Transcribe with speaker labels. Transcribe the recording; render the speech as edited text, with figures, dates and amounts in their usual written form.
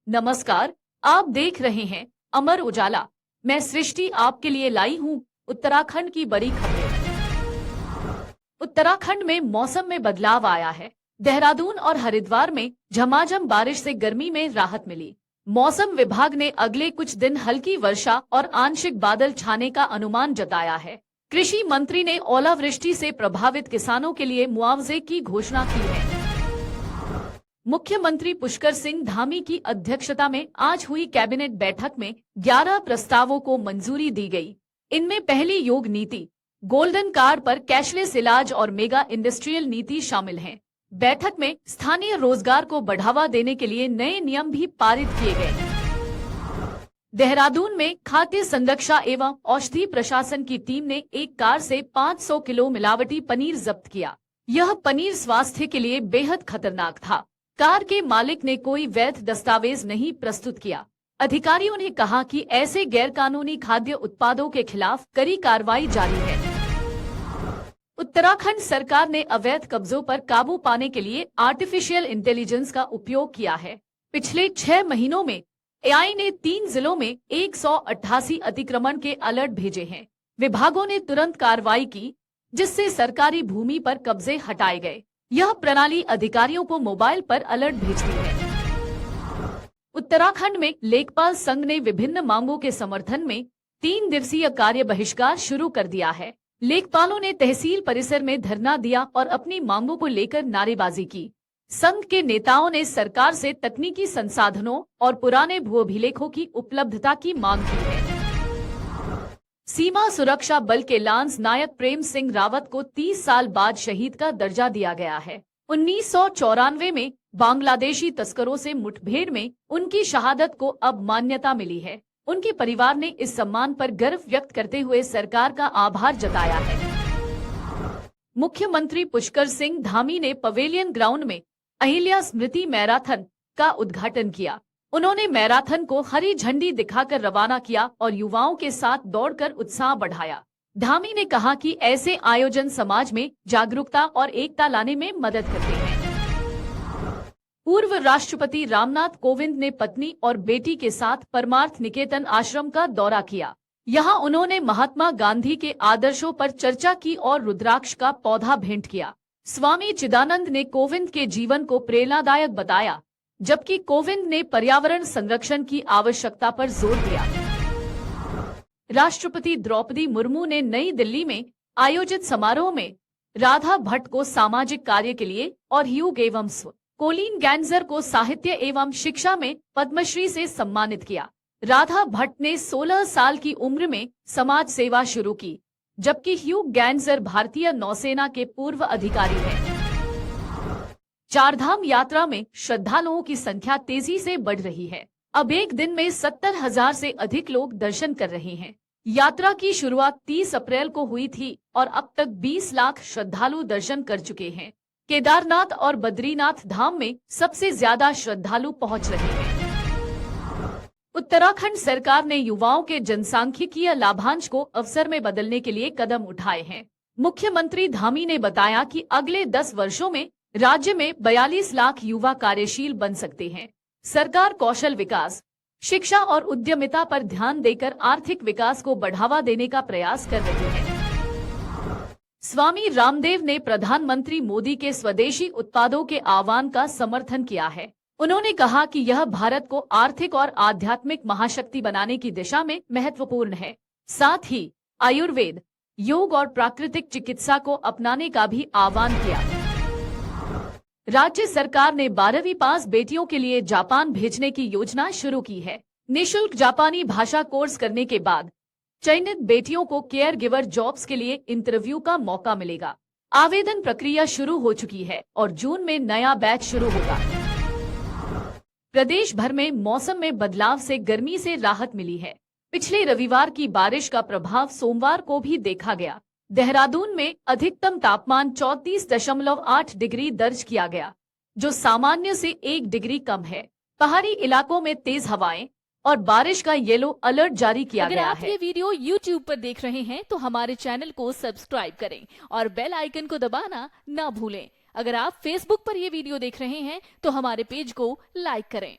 Speaker 1: नमस्कार, आप देख रहे हैं अमर उजाला। मैं सृष्टि आपके लिए लाई हूँ उत्तराखंड की बड़ी खबरें। उत्तराखंड में मौसम में बदलाव आया है। देहरादून और हरिद्वार में झमाझम बारिश से गर्मी में राहत मिली। मौसम विभाग ने अगले कुछ दिन हल्की वर्षा और आंशिक बादल छाने का अनुमान जताया है। कृषि मंत्री ने ओलावृष्टि से प्रभावित किसानों के लिए मुआवजे की घोषणा की है। मुख्यमंत्री पुष्कर सिंह धामी की अध्यक्षता में आज हुई कैबिनेट बैठक में 11 प्रस्तावों को मंजूरी दी गई। इनमें पहली योग नीति, गोल्डन कार्ड पर कैशलेस इलाज और मेगा इंडस्ट्रियल नीति शामिल हैं। बैठक में स्थानीय रोजगार को बढ़ावा देने के लिए नए नियम भी पारित किए गए। देहरादून में खाद्य संरक्षा एवं औषधि प्रशासन की टीम ने एक कार से 500 किलो मिलावटी पनीर जब्त किया। यह पनीर स्वास्थ्य के लिए बेहद खतरनाक था। कार के मालिक ने कोई वैध दस्तावेज नहीं प्रस्तुत किया। अधिकारियों ने कहा कि ऐसे गैरकानूनी खाद्य उत्पादों के खिलाफ कड़ी कार्रवाई जारी है। उत्तराखंड सरकार ने अवैध कब्जों पर काबू पाने के लिए आर्टिफिशियल इंटेलिजेंस का उपयोग किया है। पिछले 6 महीनों में एआई ने 3 जिलों में 188 अतिक्रमण के अलर्ट भेजे हैं। विभागों ने तुरंत कार्रवाई की, जिससे सरकारी भूमि पर कब्जे हटाए गए। यह प्रणाली अधिकारियों को मोबाइल पर अलर्ट भेजती है। उत्तराखंड में लेखपाल संघ ने विभिन्न मांगों के समर्थन में 3 दिवसीय कार्य बहिष्कार शुरू कर दिया है। लेखपालों ने तहसील परिसर में धरना दिया और अपनी मांगों को लेकर नारेबाजी की। संघ के नेताओं ने सरकार से तकनीकी संसाधनों और पुराने भू अभिलेखों की उपलब्धता की मांग की है। सीमा सुरक्षा बल के लांस नायक प्रेम सिंह रावत को 30 साल बाद शहीद का दर्जा दिया गया है। 1994 में बांग्लादेशी तस्करों से मुठभेड़ में उनकी शहादत को अब मान्यता मिली है। उनके परिवार ने इस सम्मान पर गर्व व्यक्त करते हुए सरकार का आभार जताया है। मुख्यमंत्री पुष्कर सिंह धामी ने पवेलियन ग्राउंड में अहिल्या स्मृति मैराथन का उद्घाटन किया। उन्होंने मैराथन को हरी झंडी दिखाकर रवाना किया और युवाओं के साथ दौड़कर उत्साह बढ़ाया। धामी ने कहा कि ऐसे आयोजन समाज में जागरूकता और एकता लाने में मदद करते हैं। पूर्व राष्ट्रपति रामनाथ कोविंद ने पत्नी और बेटी के साथ परमार्थ निकेतन आश्रम का दौरा किया। यहाँ उन्होंने महात्मा गांधी के आदर्शों पर चर्चा की और रुद्राक्ष का पौधा भेंट किया। स्वामी चिदानंद ने कोविंद के जीवन को प्रेरणादायक बताया, जबकि कोविंद ने पर्यावरण संरक्षण की आवश्यकता पर जोर दिया। राष्ट्रपति द्रौपदी मुर्मू ने नई दिल्ली में आयोजित समारोह में राधा भट्ट को सामाजिक कार्य के लिए और ह्यूग एवं कोलिन गैंजर को साहित्य एवं शिक्षा में पद्मश्री से सम्मानित किया। राधा भट्ट ने 16 साल की उम्र में समाज सेवा शुरू की, जबकि ह्यूग गैंजर भारतीय नौसेना के पूर्व अधिकारी हैं। चारधाम यात्रा में श्रद्धालुओं की संख्या तेजी से बढ़ रही है। अब एक दिन में 70,000 से अधिक लोग दर्शन कर रहे हैं। यात्रा की शुरुआत 30 अप्रैल को हुई थी और अब तक 20 लाख श्रद्धालु दर्शन कर चुके हैं। केदारनाथ और बद्रीनाथ धाम में सबसे ज्यादा श्रद्धालु पहुंच रहे हैं। उत्तराखंड सरकार ने युवाओं के जनसांख्यिकीय लाभांश को अवसर में बदलने के लिए कदम उठाए हैं। मुख्यमंत्री धामी ने बताया कि अगले 10 वर्षों में राज्य में 42 लाख युवा कार्यशील बन सकते हैं। सरकार कौशल विकास, शिक्षा और उद्यमिता पर ध्यान देकर आर्थिक विकास को बढ़ावा देने का प्रयास कर रही है। स्वामी रामदेव ने प्रधानमंत्री मोदी के स्वदेशी उत्पादों के आह्वान का समर्थन किया है। उन्होंने कहा कि यह भारत को आर्थिक और आध्यात्मिक महाशक्ति बनाने की दिशा में महत्वपूर्ण है। साथ ही आयुर्वेद, योग और प्राकृतिक चिकित्सा को अपनाने का भी आह्वान किया। राज्य सरकार ने 12वीं पास बेटियों के लिए जापान भेजने की योजना शुरू की है। निःशुल्क जापानी भाषा कोर्स करने के बाद चयनित बेटियों को केयर गिवर जॉब्स के लिए इंटरव्यू का मौका मिलेगा। आवेदन प्रक्रिया शुरू हो चुकी है और जून में नया बैच शुरू होगा। प्रदेश भर में मौसम में बदलाव से गर्मी से राहत मिली है। पिछले रविवार की बारिश का प्रभाव सोमवार को भी देखा गया। देहरादून में अधिकतम तापमान 34.8 डिग्री दर्ज किया गया, जो सामान्य से 1 डिग्री कम है। पहाड़ी इलाकों में तेज हवाएं और बारिश का येलो अलर्ट जारी किया गया है।
Speaker 2: अगर आप ये वीडियो YouTube पर देख रहे हैं तो हमारे चैनल को सब्सक्राइब करें और बेल आइकन को दबाना ना भूलें। अगर आप Facebook पर ये वीडियो देख रहे हैं तो हमारे पेज को लाइक करें।